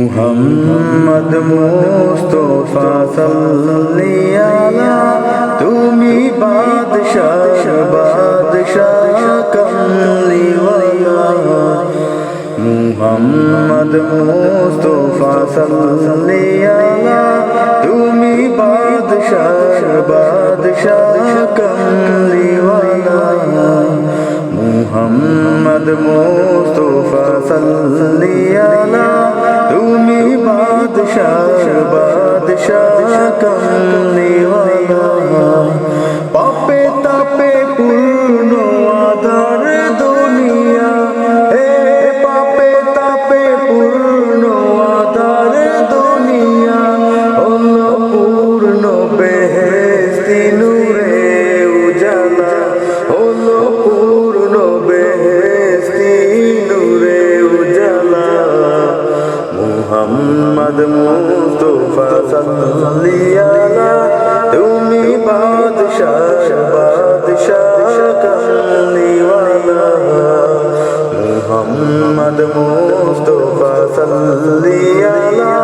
মুহাম্মদ মুস্তাফা সাল্লি আলা তুমি বাদশাহ বাদশাহ কামলিওয়ালা মুহাম্মদ মুস্তাফা সাল্লি আলা তুমি বাদশাহ বাদশাহ কামলিওয়ালা মুহাম্মদ মুস্তাফা সাল্লি আলা তুমি বাদশাহ বাদশাহ কামলিওয়ালা পাপে তাপে পূর্ণ আধার দুনিয়া হে পাপে তাপে পূর্ণ আধার দুনিয়া হলো পূর্ণ বেহেশতি নূরে উজালা হলো পূর্ণ বেহেশতি নূরে উজালা মুহাম্মদ মুস্তাফা সাল্লি আলা তুমি বাদশাহ বাদশাহ কামলিওয়ালা মুহাম্মদ মুস্তাফা সাল্লি আলা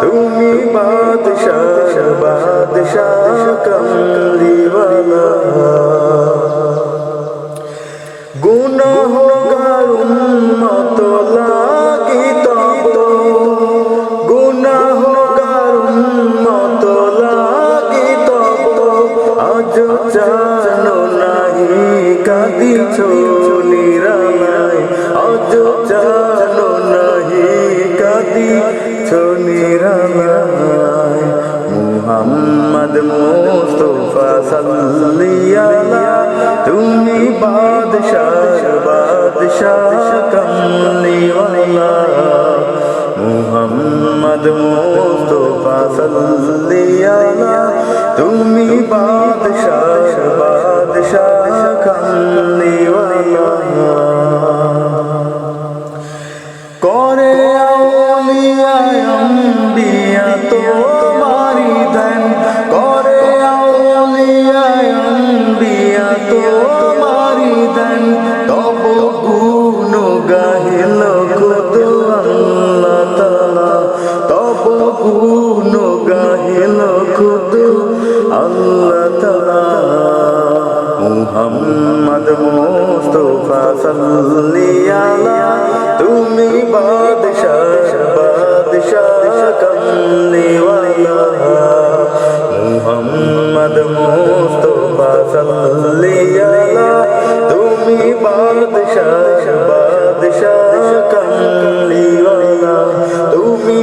তুমি বাদশাহ বাদশাহ কামলিওয়ালা গুনাহগার উম্মত লাগি তব গুনাহগার উম্মত লাগি তব আজ জানো নাহি কাঁদিছ নিরালায় আজ জানো নাহি কাঁদিছ নিরালায় মুহাম্মদ মুস্তাফা সাল্লি আলা তুমি বাদশাহ বাদশাহ কামলিওয়ালা মুহাম্মদ মুস্তাফা সাল্লি আলা তুমি বাদশাহ বাদশাহ কামলিওয়ালা করে আউলিয়া আম্বিয়া তোমারি ধ্যান করে আউলিয়া আম্বিয়া তোমারি ধ্যান তব গুণ গাহিল খুদ আল্লাহ তাআলা তব গুণ গাহিল খুদ আল্লাহ তাআলা মুহাম্মদ মুস্তাফা সাল্লি আলা তুমি বাদশাহ বাদশাহ কামলিওয়ালা মুহাম্মদ মুস্তাফা সাল্লি আলা তুমি বাদশাহ বাদশাহ কামলিওয়ালা তুমি